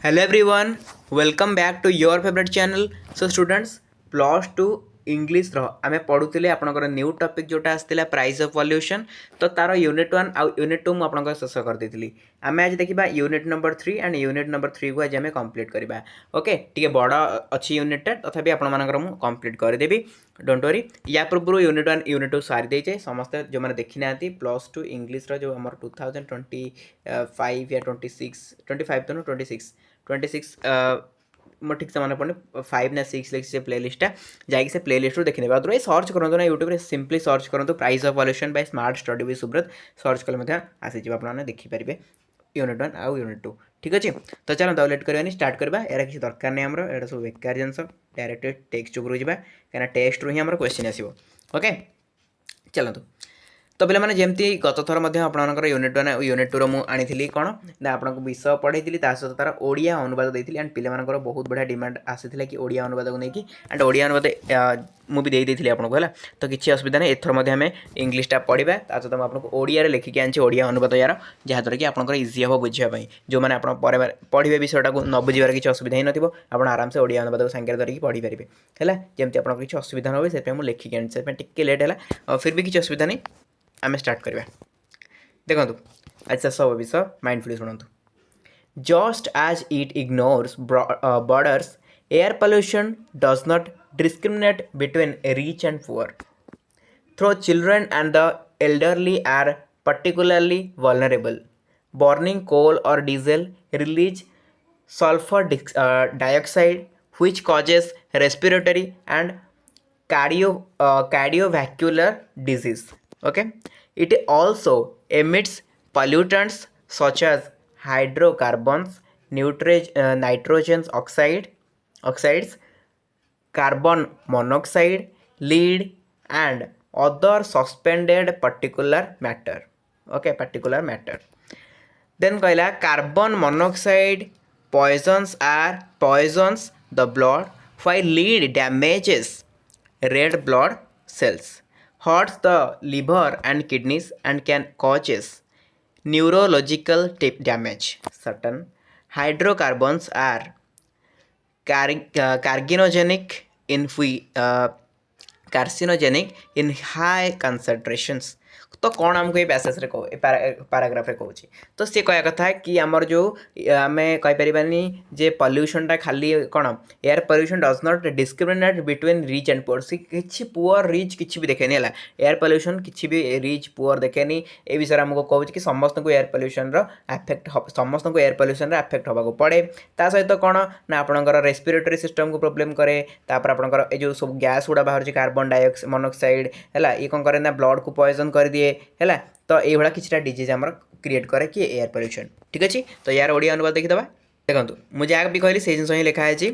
Hello everyone, welcome back to your favorite channel. So students, plus 2 English आम पढ़ुले आपंकर new topic जोटा आसाला price of pollution तो तार unit 1 आउ यूनिट 2 मुझे शेष कर देती आम आज देखा unit number 3 and unit number 3 को आज आम कंप्लीट करवा ओके टी बड़ अच्छी यूनिटा तथापि आपंकर मुझे कंप्लीट करदेवी डोंट वरी या पूर्व यूनिट 1 यूनिट 2 सारी देचे समस्ते जो मैंने देखी ना प्लस 2 इंग्लीश जो आम 2025 या 25 तो 26 मो ठीक से मन पड़े 5 ना 6 लिखी से प्ले लिस्टा जाकि से प्ले लिस्ट देखने अदरवाइज सर्च करूँ ना यूट्यूब सिंपली सर्च करूँ price of pollution by smart study with Subrat search कले आसीज आपने देखिपारे यूनिट 1 आउ यूनिट 2 ठीक अच्छे तो चलो लेट करवानी स्टार्ट करवा यार किसी दरकार नहीं आमर यहाँ सब बेकार जिनस डायरेक्ट टेक्स्ट उपरू जावा कहीं टेक्स्ट रू ही आम क्वेश्चन आसो ओके चलतु तो पे जमी गत थर आपर यूनिट 1 यूनिट 2 मुझे कौन ना आपको विषय पढ़ाई सहित तार ओडिया अनुवाद देती एंड पे बहुत बढ़िया डिमांड आसाला कि ओडिया अनुवाद को लेकिन एंड ओडिया अनुवाद मुझे देती आपको है तो किसी असुविधा नहीं एथर आम इंग्लीटा पढ़ा ता सहित आपको ओडिया लिखिकी आनी ओडिया अनुवाद यार जहाँद्वारा कि आपंकर इजी हम बुझापी जो मैंने आप पढ़े विषयटा को न बुझार किसी असुविधा ही नथिबो आप आराम से ओडिया अनुवाद को सांगे धरिकी पढ़ी पारे है जमी आप किसी असुविधा न हो से मुझे लिखिकी आनी से टिके लेट है फिर भी किसी असुविधा नहीं आम स्टार्ट करवा देखो आज शेष हम विषय माइंडफुली शुणु just as it ignores borders air pollution does not discriminate between rich and poor through children and the elderly are particularly vulnerable. Burning coal or diesel release sulfur dioxide which causes respiratory and cardiovascular disease. Okay, it also emits pollutants such as hydrocarbons, nitrogen oxides, carbon monoxide, lead, and other suspended particular matter. Okay, particular matter. Then कहला carbon monoxide poisons the blood while lead damages red blood cells, hurts the liver and kidneys and can causes neurological damage. Certain hydrocarbons are carcinogenic carcinogenic in high concentrations. तो कौन आमको ये passage रे कहो paragraph रे कहूँ तो सी कह कथा कि आमर जो आम कहीपरानी जे पॉल्यूशनटा खाली कौन air pollution does not discriminate between rich and poor सी किसी पुअर रिच किसी भी देखेनि है एयर पॉल्यूशन किसी भी रिच पुअर देखेनि ए विषय आमको कहूँ कि समस्त को एयर पॉल्यूशन एफेक्ट समस्त को एयर पॉल्यूशन एफेक्ट होगा पड़े ता सहित कौन ना आपंकर रेस्पिरेटरी सिस्टम को प्रोब्लेम करे तापर आपंकर ए जो सब गैस गुड़ा बाहर कार्बन डाइऑक्साइड मोनोक्साइड है ये कौन करे ना ब्लड को पॉइजन कर दिए है तो ये किसी डिजीज आम क्रिएट करे कि एयर पॉल्यूशन ठीक अच्छे तो यार ओडिया अनुवाद देखीदे देखो मुझे जहाँ भी कहली से जिन ही लिखाई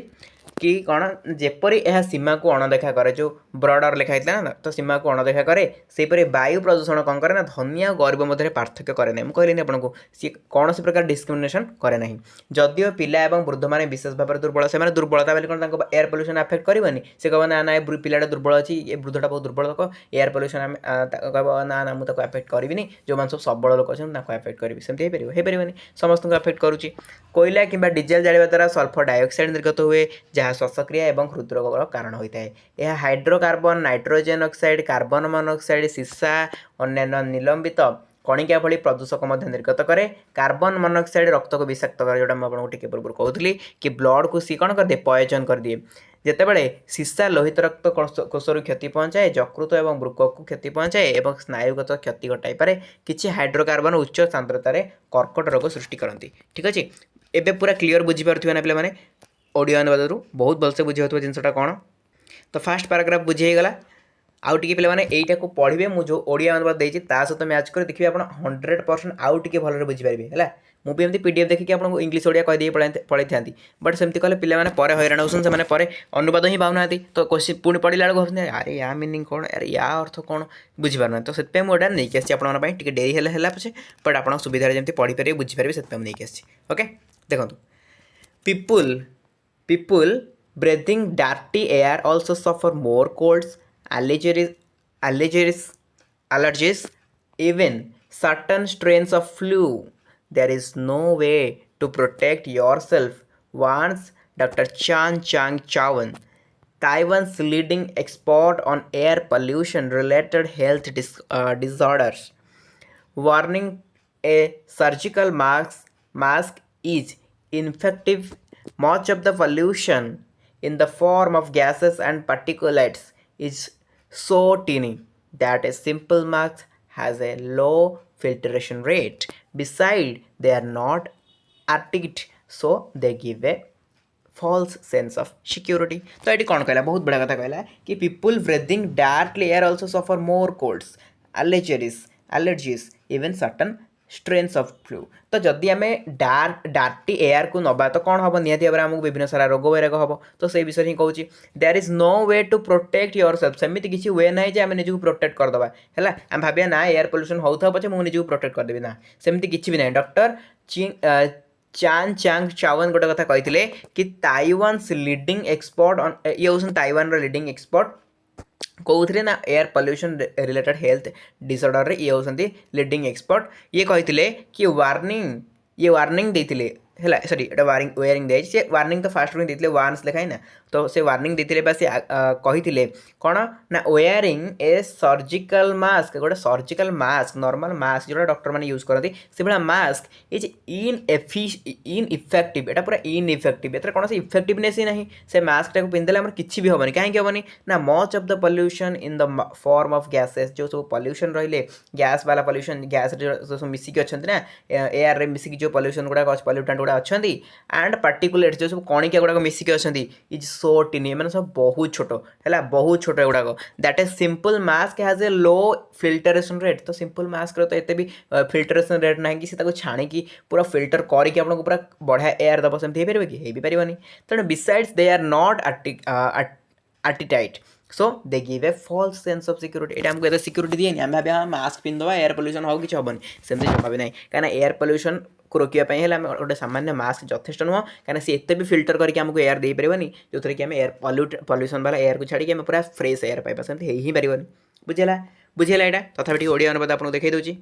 कि कौन जेपरी यह सीमा को अणदेखा करे जो ब्रॉडर लिखाई ना तो सीमा को अणदेखा करे सेपरी वायु प्रदूषण कौन करे ना धनी और गरीब मध्य पार्थक्य करे ना मुझे कहली आपको सी कौन प्रकार डिस्क्रिमिनेशन करे ना जदिव पिला और वृद्ध मैंने विशेष भाव में दुर्बल से दुर्बलता बोले कौन एयर पोल्यूशन एफेक्ट करनी से कह ना ना पिलाटा दुर्बल अच्छी ये वृद्धटा बहुत दुर्बल लोक एयर पोल्यूशन कह ना ना मुझे एफेक्ट करी जो मैंने सब सबल लोक अच्छे एफेक्ट करी सेमती हो पारे समस्त एफेक्ट करुच्ची कोयला कि डीजेल जाड़ा द्वारा सल्फर डाइऑक्साइड निर्गत हुए जहाँ श्वासक्रिया और हृदरोगर कारण होता है यह hydrocarbon nitrogen oxide carbon monoxide सीसा अन्य निलंबित कणिका भली प्रदूषक निर्गत करे कार्बन मोनोक्साइड रक्त को विषाक्त करे जोटा मुझे टे पूर्व कहूली कि ब्लड को सी कौन कर दे पॉइजन कर दिए जितेबाला सीसा लोहित रक्त कोषर क्षति पहुँचाए यकृत और वृक को क्षति पहुँचाए और स्नायुगत क्षति घटाई पारे किसी हाइड्रोकार्बन उच्च सांद्रतार कर्कट रोग सृष्टि करती ठीक अच्छे एवं पूरा क्लीयर बुझीपारे ना पे ओडियो अनुवाद बहुत भलसे बुझे जिनटा कौन तो फास्ट पैराग्राफ बुझीगला आउ टे पे यहीटा को पढ़े मुझे ओडिया अनुवाद देती सहित मैच कर देखिए आप 100% आउ टे भल बुझीपारे है मुझे एमती पीडीएफ देखिए आपको इंग्लीश ओडिया कहीदे पढ़ाई था बट सेमती कले पे हईराण होसन से अनुवाद ही पाऊना तो क्वेश्चन पुणी पढ़ला बेलू भाई अरे या मीनिंग कौन अरे या अर्थ कौन बुझीपार तो से मुझे नहीं आसी आपंटे डेरी है पछे बट आप सुविधा जमी पढ़ीपारे बुझीपारे से नहीं आसी ओके देखो people breathing dirty air also suffer more colds allergies even certain strains of flu there is no way to protect yourself warns Dr. Chan Chang Chawan, Taiwan's leading expert on air pollution related health disorders, warning a surgical mask is ineffective. Much of the pollution in the form of gases and particulates is so tiny that a simple mask has a low filtration rate. Besides, they are not arctic, so they give a false sense of security. तो ये कौन कहला बहुत बड़ा कथा कहला कि people breathing directly air also suffer more colds, allergies even certain strains of flu. तो जदि आम डार्टी एयर को नबा तो कौन हम निहती भाव आमको विभिन्न सारा रोग वैराग हम तो से विषय ही कहूँ there is no way to protect yourself सेमती किसी वे ना जे आम निजक प्रोटेक्ट करदे है आम भाविया ना एयर पोल्यूशन होता पचे मुझे निजक प्रोटेक्ट करदेवी ना सेमती किसी भी ना डॉक्टर चान चांग चावन गोटे कथा कहते कि ताइवान्स लीडिंग एक्सपर्ट ऑन ये हूँ ताइवान लीडिंग एक्सपर्ट कौन ना air pollution related health disorder ये हूँ लीडिंग एक्सपर्ट ये कहते कि वार्निंग देते है सॉरी एटा वार्निंग दे से वार्निंग तो फास्ट में देते वार्न्स लिखाई ना तो से वार्निंग देते बा से कही कौन ना वेयरिंग ए सर्जिकल मास्क गोटे सर्जिकल मास्क नॉर्मल मास्क जो डॉक्टर मैंने यूज करती से भाया मास्क इज इनइफेक्टिव एटा पूरा इनइफेक्टिव एतर कौन इफेक्टिवनेस ही नहीं से मास्क टाक पिंधले आम किसी भी हेनी कहीं हेनी ना much of the pollution in the form of gases जो सब पोल्यूशन रही गैस वाला पोल्यूशन गैस जो सब मिसिकी अच्छा ना एयर रे मिसिकी जो पोल्यूशन गुड़ाक पोल्यूटेंट गुड़ा अच्छा एंड पार्टिकुलेट जो सब कणिका गुड़ाक मिसिकी अच्छा इज सो टिनी मैंने सब बहुत छोट है बहुत छोट गुड़ाक that is simple mask has a low filtration rate तो सिंपल मास्क तो एत भी फिल्टरेशन रेट ना कि छाणी पूरा फिल्टर करके आपको पूरा बढ़िया एयर दब सेमती हो पारे कि हो पारे तेणु besides they are not airtight so they give a false sense of security ये आमको एत सिक्योरिटी दिए आम भाव मास्क पिंधवा एयर पोल्यूशन हो कि हेनी सेमती जमा भी ना कहीं एयर पोल्यूशन को रोकने गोटे सामान्य मास्क यथेष नुह कहीं सी एत भी फिल्टर करके आमको एयर दे पारे जो थी कि आम एयर पोल्यूशन वाला एयर को छाड़ी आम पूरा फ्रेश एयर पाइबा सेमती हो ही पारे बुझेगा यहाँ तथा ठीक ओडिया अनुवाद आपको देखी दूसरी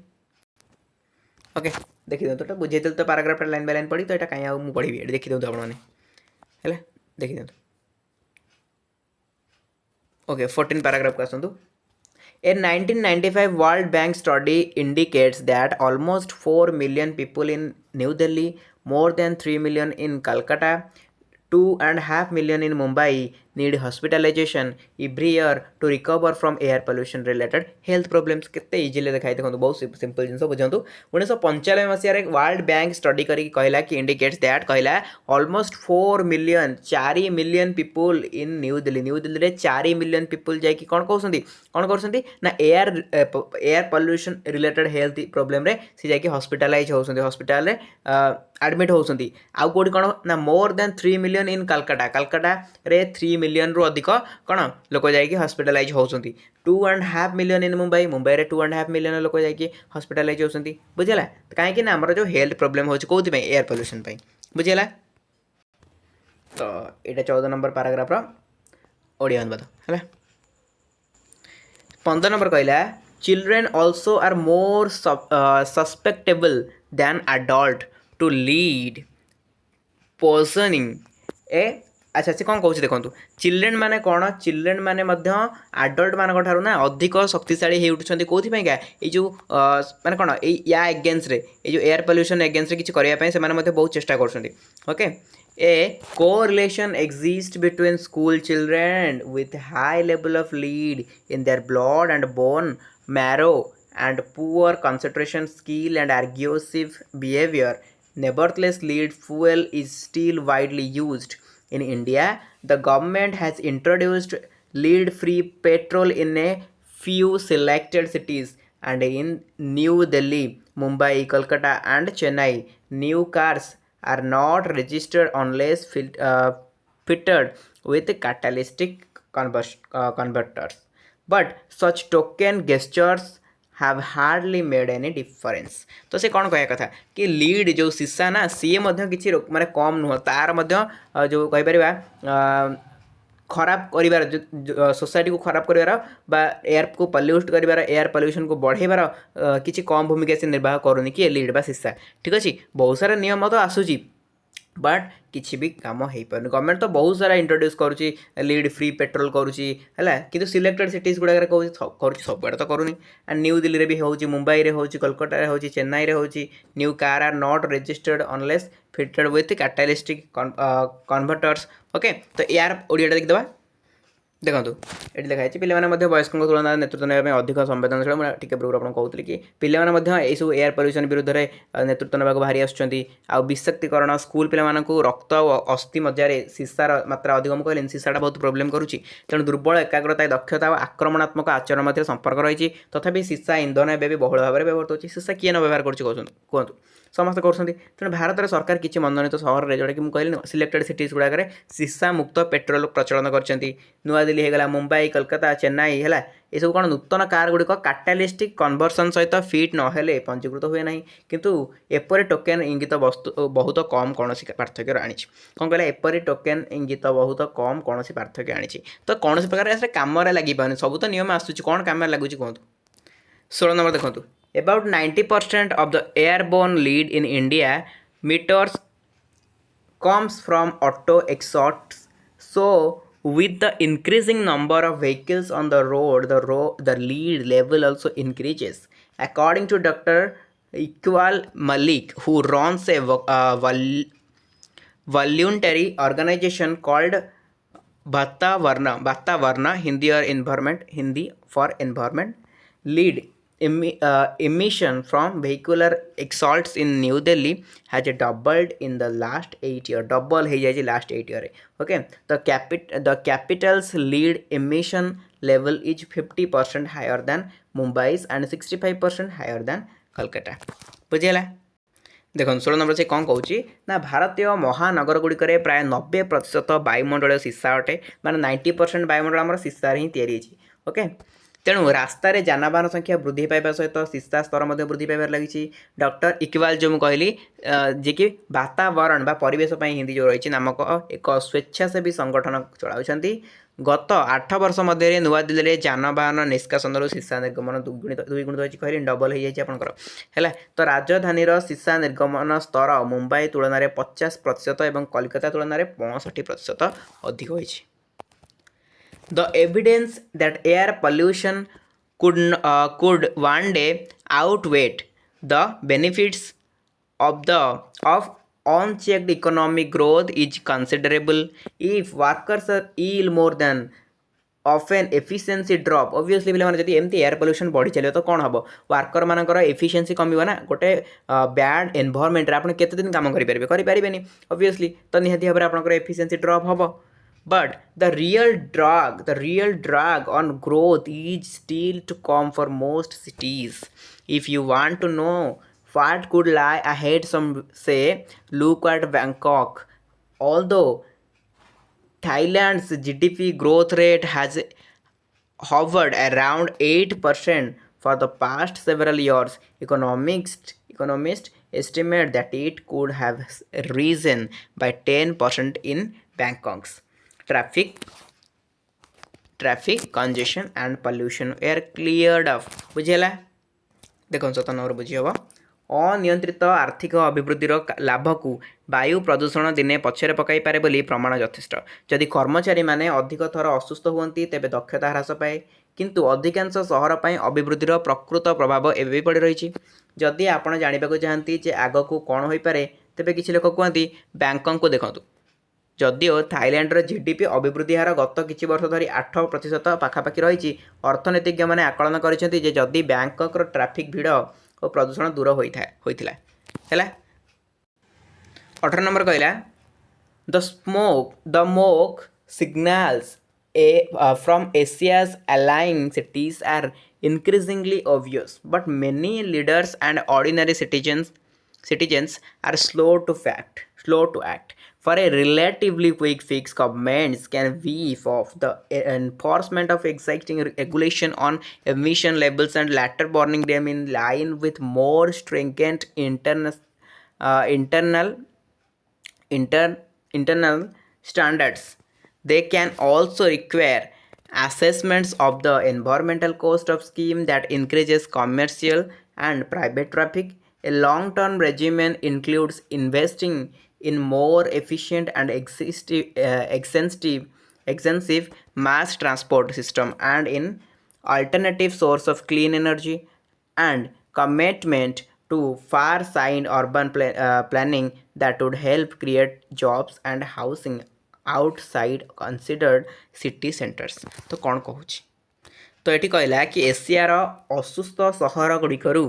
ओके देखी दिखाँ तो बुझे तो पाराग्राफ लाइन बाय लाइन पढ़ी तो यहाँ कहीं मुझे पढ़ी देखी दिखाँ आपने देखी दिखाँ ओके 14 पैराग्राफ को आसतु A 1995 World Bank study indicates that almost 4 million people in New Delhi, more than 3 million in Calcutta, 2.5 million in Mumbai need hospitalization every year to recover from air pollution related health problems. केते easily देखाई देखो बहुत simple जिनस बुझंतु 1995 मसीह world bank study करी कहला कि indicates that कहला almost 4 million 4 million people in new Delhi रे 4 million people जाई कि कोन करसंती ना air pollution related health problem रे से जाई कि हॉस्पिटलाइज होसंती हॉस्पिटल रे एडमिट होसंती आउ कोडी कोन ना more than 3 million in Calcutta रे 3 मिलियन रु अधिक कौन लोक जाकि हॉस्पिटलाइज होती 2.5 मिलियन इन मुंबई रे 2.5 मिलियन लोक जाकि हॉस्पिटलाइज होती बुझेगा कहीं आमर जो हेल्थ प्रोब्लेम हो कौन एयर पोल्यूशन बुझेगा तो ये 14 नंबर पैराग्राफ ओडिया अनुवाद है 15 नंबर कहला children also are more susceptible than adult to lead poisoning ए अच्छा से कौन कौन देखो चिल्ड्रेन माने कौन चिल्ड्रेन माने आडल्ट मान ठार ना अधिक शक्तिशाली हो उठुंट कौन ये जो माने कौन या एगेन्स्ट रे ये जो एयर पोल्यूशन एगेन्स्ट रे किसी करने से बहुत चेष्टा कर okay A correlation exist between school children with high level of lead in their blood and bone marrow and poor concentration skill and aggressive behavior. Nevertheless, lead fuel is still widely used. In India, the government has introduced lead-free petrol in a few selected cities, and in New Delhi, Mumbai, Kolkata, and Chennai, new cars are not registered unless fitted with catalytic converters. But such token gestures have hardly made any difference. तो से कौन कह कथा कि lead जो शीशा ना सी किसी माने कम नुह तार जो कहीपर खराब कर सोसाइटी को खराब कर एयर को पल्यूट कर एयर पोल्यूशन को बढ़ेबार किसी कम भूमिका से निर्वाह करूनी कि लीड बा शीशा ठीक अच्छे बहुत सारा नियम तो आसूची बट किसी भी काम हो पारे गवर्नमेंट तो बहुत सारा इंट्रोड्यूस करुच्ची लीड फ्री पेट्रोल करुच्ची है कि सिलेक्टेड सिटीज गुड़ाक कर सब आड़े तो करूनी एंड न्यू दिल्ली भी हो मुंबई रे हो कोलकाता हो चेन्नई रे हो new car are not registered unless fitted with catalytic converters okay तो यार ओडिया देखिदेवा देखो ये लिखाई पे वयस्कों तुलन नेतृत्व नापी अधिक संवेदनशील मुझे टी पूर्व आपको कहते कि पाने सब एयर पल्यूशन विरुद्ध में नेतृत्व नाक बाहरी आसक्तिकरण स्कूल पे रक्त और अस्थि मज्जारे सीसार मात्रा अधिक मुझे कहली सीसाटा बहुत प्रोब्लेम करुच्ची तेणु दुर्बल एकाग्रता दक्षता और आक्रमणात्मक आचरण मध्य संपर्क रही तथापि सीसा इंधन एवं भी बहुल भाव में व्यवहृत होती सीसा किए न व्यवहार कहतु समस्त कर तेणु भारत में सरकार किसी मनोनीत सहर में जोटा कि मुझे कहली सिलेक्टेड सिटीज गुड़ाक सीसा मुक्त पेट्रोल प्रचलन कर नुआ दिल्ली होगा मुंबई कोलकाता चेन्नई है ये सब कौन नूतन कार गुड़िक काटालिस्टिक कन्वर्सन सहित फिट नहेले पंजीकृत हुए ना किंतु एपरी टोकेन इंगित वस्तु बहुत कम कौन पार्थक्य आनी कौन कहला एपरी टोकेन इंगित बहुत कम कौन पार्थक्य आनी तो कौन प्रकार कम लगे पाने सब तो नियम आसूँ कौन कम लगुच कहतु 16 नंबर देखो about 90% of the airborne lead in India meters comes from auto exhausts. So with the increasing number of vehicles on the road, the lead level also increases. According to Dr. Iqbal Malik, who runs a voluntary organization called Bhatavarna Hindi for environment, lead emission from vehicular exhaust in New Delhi has doubled in the last 8 years. Double है जाए last 8 year. Okay, the capital's lead emission level is 50% higher than Mumbai's and 65% higher than Kolkata. बुझेला देखो 16 number से कौन Cauchy ना भारतीय महानगर गुड़िक प्राय 90% वायुमंडल सीसा अटे माने 90% वायुमंडल आम सीसा ही तैयारी ओके तेणु रास्तार जानवाहन संख्या वृद्धि पाइबा सहित सीसा स्तर वृद्धि पाइबार लगी डॉक्टर इकबाल जो मुझे जी कि वातावरण परिवेश हिंदी जो रही नामक एक स्वेच्छासेवी संगठन चलाउछंती गत 8 वर्ष मध्य नुआ दिल्ली में जानवाहन निष्कासन सीसा निर्गमन दुईगुणित होती कहली डबल हो जाए तो राजधानी सीसा निर्गमन स्तर मुंबई तुलन में 50% और कोलकाता तुलन में 65% अधिक होती The evidence that air pollution could one day outweigh the benefits of unchecked economic growth is considerable. If workers are ill more than often efficiency drop obviously पे एमती एयर पोल्यूशन बढ़ी चलो तो कौन हम वर्कर मानकर एफिशिएंसी कमिबा ना गोटे बैड एनवायरनमेंट रे आपण केते दिन काम करि पारे obviously तो निहाती भाव आपनकर एफिशिएंसी ड्रॉप हम but the real drag on growth is still to come for most cities. If you want to know what could lie ahead, some say look at Bangkok. Although Thailand's GDP growth rate has hovered around 8% for the past several years, economists estimate that it could have risen by 10% in Bangkok's traffic congestion and pollution were cleared up बुझेला देखो 17 number बुझी हम अनियंत्रित आर्थिक अभिवृद्धि लाभ को वायु प्रदूषण दिने पछरे पकाई पारे बोली प्रमाण यथेष्ट जदि कर्मचारी माने अधिक थर असुस्थ होती तेबे दक्षता ह्रास पाए किंतु अधिकांश सहर पर अभिवृद्धि प्रकृत प्रभाव एवं पड़ रही जदि आपण जानवाक चाहती जे आग को कौन हो पारे तेबे किसी लोक कहती बैंकॉक को देखु जदिओ थाईलैंडर जीडीपी अभिवृद्धि हार गत किछि वर्ष धरी 8% पाखापाखि रही अर्थनीतिज्ञ मैंने आकलन करिसेंति जे जदि बैंकॉक ट्रैफिक भीड़ और प्रदूषण दूर होइथिला है 18 नंबर कहला the smoke signals from Asia's allying cities are increasingly obvious, but many leaders and ordinary citizens are slow to act. For a relatively quick fix, governments can weave off the enforcement of existing regulation on emission levels and later burning them in line with more stringent internal standards. They can also require assessments of the environmental cost of scheme that increases commercial and private traffic. A long-term regimen includes investing in more efficient and extensive mass transport system and in alternative source of clean energy and commitment to far-sighted urban planning that would help create jobs and housing outside considered city centers। तो कौन कहूँ तो ଏଠି କହିଲା କି ଏସିଆର ଅସୁସ୍ଥ ସହରଗୁଡ଼ିକରୁ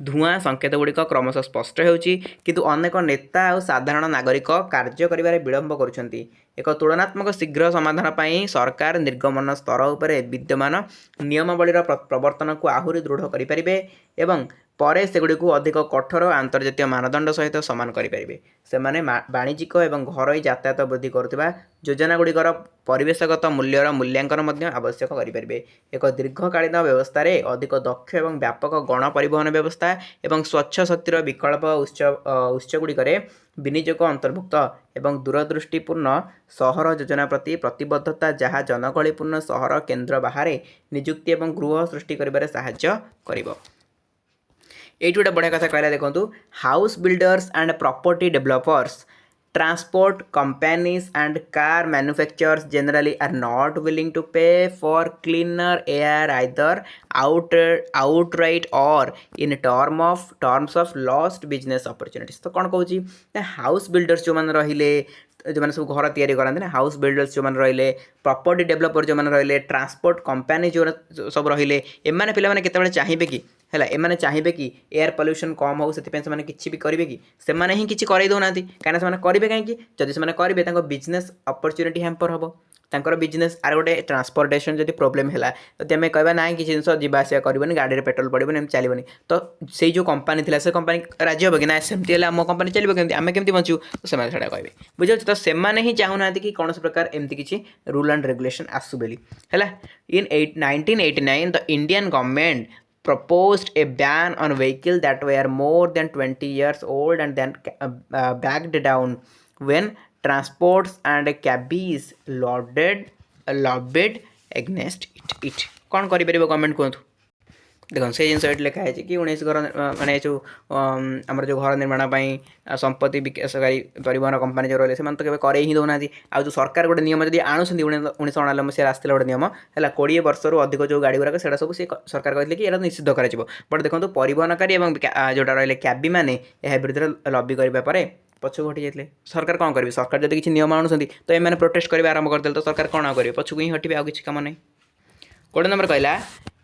ଧୂଆଁ ସଂକେତଗୁଡ଼ିକ କ୍ରମଶଃ ସ୍ପଷ୍ଟ ହେଉଛି କିନ୍ତୁ ଅନେକ ନେତା ଆଉ ସାଧାରଣ ନାଗରିକ କାର୍ଯ୍ୟ କରିବାରେ ବିଳମ୍ବ କରୁଛନ୍ତି। ଏକ ତୁଳନାତ୍ମକ ଶୀଘ୍ର ସମାଧାନ ପାଇଁ ସରକାର ନିର୍ଗମନ ସ୍ତର ଉପରେ ବିଦ୍ୟମାନ ନିୟମାବଳୀର ପ୍ରବର୍ତ୍ତନକୁ ଆହୁରି ଦୃଢ଼ କରିପାରିବେ ଏବଂ ପରେ ସେଗୁଡ଼ିକୁ ଅଧିକ କଠୋର ଆନ୍ତର୍ଜାତୀୟ ମାନଦଣ୍ଡ ସହିତ ସମାନ କରିପାରିବେ। ସେମାନେ ବାଣିଜ୍ୟିକ ଏବଂ ଘରୋଇ ଯାତାୟାତ ବୃଦ୍ଧି କରୁଥିବା ଯୋଜନାଗୁଡ଼ିକର ପରିବେଶଗତ ମୂଲ୍ୟର ମୂଲ୍ୟାଙ୍କନ ମଧ୍ୟ ଆବଶ୍ୟକ କରିପାରିବେ। ଏକ ଦୀର୍ଘକାଳୀନ ବ୍ୟବସ୍ଥାରେ ଅଧିକ ଦକ୍ଷ ଏବଂ ବ୍ୟାପକ ଗଣ ପରିବହନ ବ୍ୟବସ୍ଥା ଏବଂ ସ୍ୱଚ୍ଛ ଶକ୍ତିର ବିକଳ୍ପ ଉତ୍ସଗୁଡ଼ିକରେ ବିନିଯୋଗ ଅନ୍ତର୍ଭୁକ୍ତ ଏବଂ ଦୂରଦୃଷ୍ଟିପୂର୍ଣ୍ଣ ସହର ଯୋଜନା ପ୍ରତି ପ୍ରତିବଦ୍ଧତା ଯାହା ଜନଗହଳିପୂର୍ଣ୍ଣ ସହର କେନ୍ଦ୍ର ବାହାରେ ନିଯୁକ୍ତି ଏବଂ ଗୃହ ସୃଷ୍ଟି କରିବାରେ ସାହାଯ୍ୟ କରିବ। ଏଇଠି ଗୋଟେ ବଢ଼ିଆ କଥା କହିଲା ଦେଖନ୍ତୁ, house builders and property developers, transport companies and car manufacturers generally are not willing to pay for cleaner air either outright or in terms of lost business opportunities। तो कौन कहूँ हाउस बिल्डर्स जो मैंने रहिले जो मैंने सब घर तैयारी करते ना हाउस बिल्डर्स जो मैंने रहिले प्रॉपर्टी डेवलपर जो मैंने रहिले ट्रांसपोर्ट कंपनी जो सब रहिले एमाने पिला माने केतेबेले चाहिबे कि हैला एमाने चाहिबे कि एयर पोल्यूशन कम हो सेति से किसी भी करेंगे कि से माने ही किसी कर दौना कहीं से करेंगे कहीं जदि से करेंगे बिजनेस अपॉर्चुनिटी हैम्पर हम तांकर बिजनेस आर गोटे ट्रांसपोर्टेशन जब प्रोब्लेम है तो आम कहना ना कि जिन जावासिया करनी गाड़ी में पेट्रोल पड़े एम चलनी तो से जो कंपनी थी से कंपनी राजी हे कि ना सेमती आम कंपनी चलो कमी आम केमी बचू तो से कहे बुझे तो से ही चाहूना कि कौन प्रकार एमती किसी रूल एंड रेगुलेशन आसू बोली है। इन 1989 the Indian government proposed a ban on vehicles that were more than 20 years old and then backed down when transports and cabbies lobbied against it। कौन करें गवर्नमेंट कहतु देखो से जिन ये लिखाई कि 19 घर माने जो आम जो घर निर्माण संपत्ति विकासकारी परिवहन कंपनी जो रही है तो केवल करे ही दौना आ जो सरकार गोटे नियम जब आणुंट 1999 मसीह आसला गोटे नियम है 20 वर्ष अधिक जो गाड़ी गुड़ाक से सब सरकार कहते कि यह निषिद्ध कर बट देखो परिवहनकारी और जोटा रही कैबी मैंने यह विरुद्ध लबी करने पछू हटि जाते सरकार कौन करेंगे सरकार जब किसी नियम आणुंट तो ये प्रोटेस्ट करने आरंभ करदे तो सरकार कौन करेंगे पछू ही हटे आगे कम नहीं। कोड़े नंबर कहला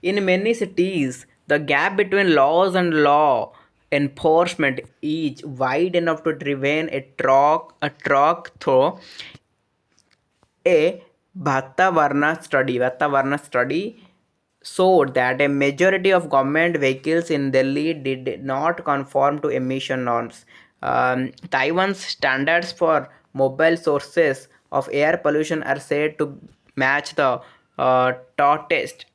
in many cities the gap between laws and law enforcement is wide enough to driven a truck through a Vatavarna study showed that a majority of government vehicles in Delhi did not conform to emission norms। Taiwan's standards for mobile sources of air pollution are said to match the test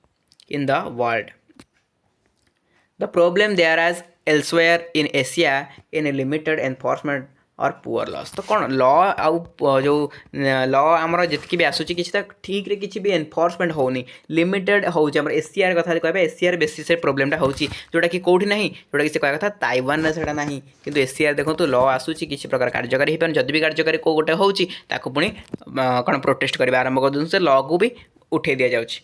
in the world। The problem there as elsewhere in Asia in a limited enforcement और poor loss. तो कौन law आउ जो law आमर जितकी भी आसूची किसी ठीक रे किसी भी एनफोर्समेंट होनी लिमिटेड होउची हमर एशियार कथा कहबे एशियार बेसी से प्रोब्लेमटा होउची जोटा कि कोठी नहीं जोटा कि से कहया कथा ताइवान रे सेटा नहीं किंतु एशियार देखो तो लॉ आसूची किसी प्रकार कार्यकारी हेपन जदि भी कार्यकारी को गोटे होउची ताको पुनी कोन प्रोटेस्ट करबा आरंभ कर से लॉ को भी उठे दिया जाउची।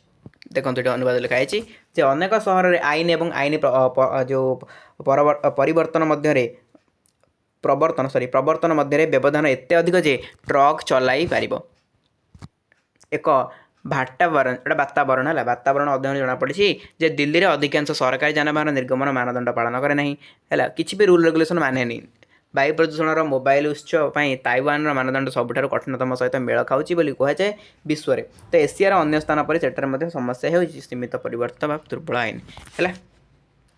देखो ये अनुवाद लिखाई जे अनेक सहर में आईन एवं आईन जो परिवर्तन मध्य प्रवर्तन मध्य व्यवधान एत अधिक जे ट्रक चलाई पार एक वातावरण है वातावरण अध्ययन जमापड़ी जे दिल्ली में अधिकांश सरकारी जानवाहन निर्गमन मानदंड पालन करे नहीं है किसी भी रूल रेगुलेशन माने नहीं। वायु प्रदूषण मोबाइल उत्स ताइवान मानदंड सबुठ कठिनतम सहित मेल खाऊँच कहुए विश्व में तो एशियार अन्य स्थान पर सेठार समस्या हो सीमित परिवर्तन व दुर्बल आईन है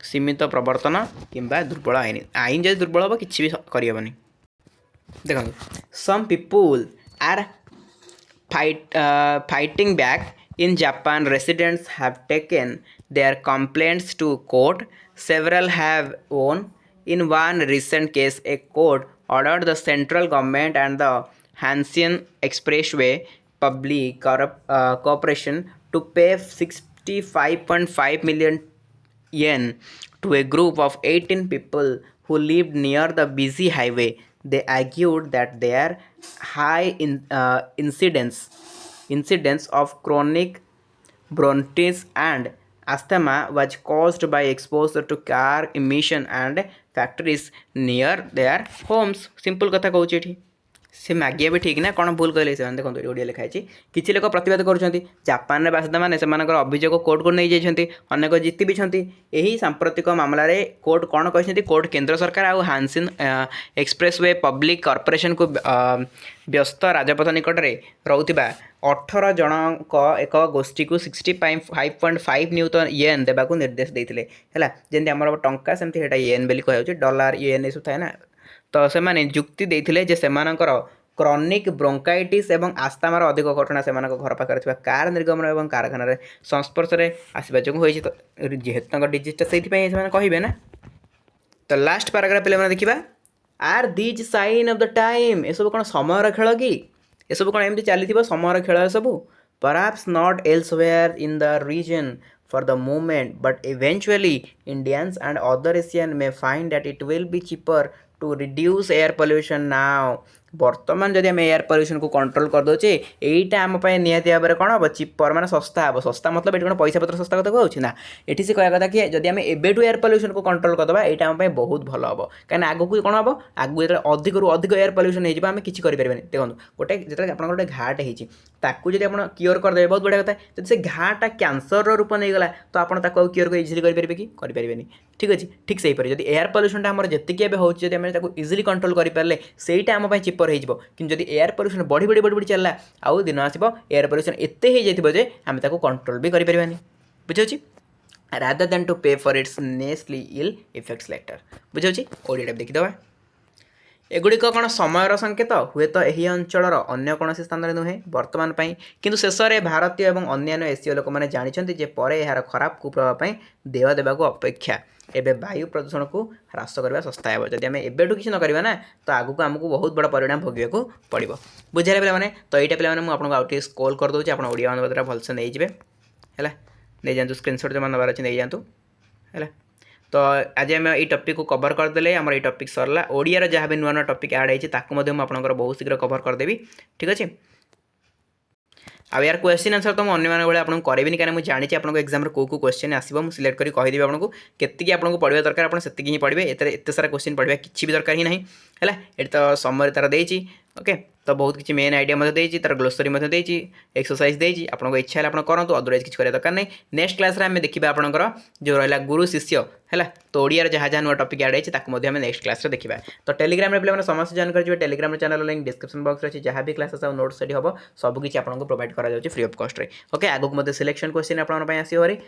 सीमित प्रवर्तन कि दुर्बल आईन आईन जब दुर्बल हम कि भी करहबनी। देखो some people are fighting back in Japan residents have taken their complaints to court several have won। In one recent case a court ordered the central government and the Hanshin Expressway Public Corporation to pay 65.5 million yen to a group of 18 people who lived near the busy highway। they argued that their high incidence of chronic bronchitis and asthma was caused by exposure to car emission and factories near their homes. Simple कथा कहूँ ये से मागिया भी ठीक ना कौन भूल कहले से देखो ओडिया लिखा है किसी लोक प्रतिवाद करुँच जापान बासिंदा मैंने से अभियोग कोर्ट को नहीं जाइए अनेक जीति भी यही सांप्रतिक मामलें कोर्ट कौन कहते कोर्ट केंद्र सरकार आउ हानसिन एक्सप्रेस वे पब्लिक कॉर्पोरेशन को व्यस्त राजपथ निकट में रोकवा 18 जनक एक गोष्ठी को 65.5 न्यूटन येन देवाक निर्देश देते है जमी आम टंका सेमती येन बोली कह डॉलर येन ये सब थाए ना तो से जुक्ति देते से क्रॉनिक ब्रोंकाइटिस एवं आस्थमार अधिक घटना से घर पाखे कार निर्गमन और कारखाना संस्पर्श में आसवा जो तो जेहेतु डिजीजटा से कहे ना तो लास्ट पैराग्राफ पे देखा are these sign of the time ये सब कौन समय खेल कि ये सब कौन एमती चली समय खेल ये सब perhaps not elsewhere in the region for the moment, but eventually Indians and other Asian may find that it will be cheaper to reduce air pollution now. बर्तमान जदि आम एयर पल्यूशन को कंट्रोल करदे यहीटा आम निहती भाव में कौन हम चिपर मैंने सस्ता हम सस्ता मतलब ये कौन पैसा पत्र सस्ता कथा कहूँ ना ये से कहवा कथा कि जब आम एबेठू एयर पल्यूशन को कंट्रोल करदे यहाँ आम बहुत भल हम कहीं आगक कौन हम आगू जो अधिक अधिक एयर पल्यूशन होमें किसी करें देखो गोटे जो आप गोटे घाटे होती जब आप क्योर करदे बहुत बढ़िया कथा जब से घाटा कैंसर रूप नहीं गला तो आपड़ क्योर को इजिली करेंगे कि करें ठीक अच्छे ठीक से जब एयर पल्यूशनटा आम जी होती इजिली कंट्रोल करें सहीटा आम चिपर हो कि जब एयर पल्यूशन बढ़ी बढ़ी बढ़ी बढ़ी चलला आउ दिन आसो एयर पल्यूशन एत हो जाए आम कंट्रोल भी करें बुझे rather than to pay for its nastily ill effects later बुझे ओडिया देखीदे एगुड़िक कौन समयर संकेत हुए तो यही अंचल अन्य कौन स्थान में नुहे बर्तमान किंतु शेष में भारतीय और अन्य एसीय लोक मैंने जानते पर यार खराब कुप्रभाव देय देवाक अपेक्षा एवं वायु प्रदूषण को ह्रास करने सस्ता है जब आम एबेठू किसी न करवा ना तो आगू आमको बहुत बड़ा परिणाम भोग पड़ो बुझे पे तो यहाँ पे मुझे आपको स्क्रॉल कर दूसरी आप ओडिया अनुवाद भलसे नहीं जाए है नहीं जातु स्क्रीनशॉट जो नबार अच्छे नहीं जातु है तो आज आम ये टॉपिक को कवर करदे आम ये टॉपिक सरला ओडिया जहाँ भी नुआ नुआ टॉपिक ऐड होती आपंकर बहुत शीघ्र कवर करदेवी ठीक अच्छे आ यार क्वेश्चन आंसर तो अन्य भाई आपको करें कहीं मुझे जानी आपको एग्जाम कौ क्वेश्चन आसो मुझे सिलेक्ट करी कहीदेवी आपको केतिकी आपको पढ़ा दरकार आप ही पढ़े एत सारा क्वेश्चन पढ़ा किसी भी दरकार ही ना है ये तो समय तार देती ओके तो बहुत किसी मेन आइडिया देती तार ग्लोसरी देती एक्सरसाइज देती आपको इच्छा है आप करूँ अदरवाइज किसी करा दरकार नहीं नेक्स्ट क्लास में देखा आपंकर जो रहा गुरु शिष्य है तो ओडिया जहाँ जहाँ नुआ टॉपिक ऐड होती नेक्स्ट क्लास में देखा तो टेलीग्राम में पे समस्त जॉइन करेंगे Telegram channel link description box अच्छी जहाँ भी क्लासेस और नोट्स से हम सबकि आपको प्रोवाइड करा फ्री ऑफ कॉस्ट ओके आगक मत सिलेक्शन क्वेश्चन आपंपाई आसो भारी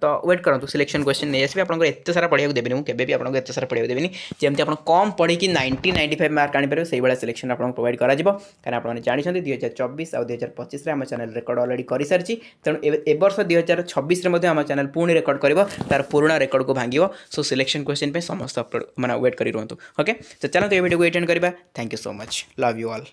तो वेट करूँ सिलेक्शन क्वेश्चन नहीं आसबे आपको एत सारा पढ़ा देवी मुझे भी आपको एत सारा पढ़ा देवी जमी आप कम पढ़ी 90-95 मार्क आनीपर से भाई सिलेक्शन आपको प्रोवाइड करा कहीं आपने जानते 2024 और 2025 आम चैनल रेकर्ड अलरेडी कर सारी तेणु ए वर्ष 2026 आम चैनल पुणी रेकर्ड कर तार पुराणा रेकर्ड को भांग सो सिलेक्शन क्वेश्चन पे समस्त अपलोड मैंने वेट कर रुहतु ओके तो चलते ये वीडियो को एटेंड करवा thank you so much love you all.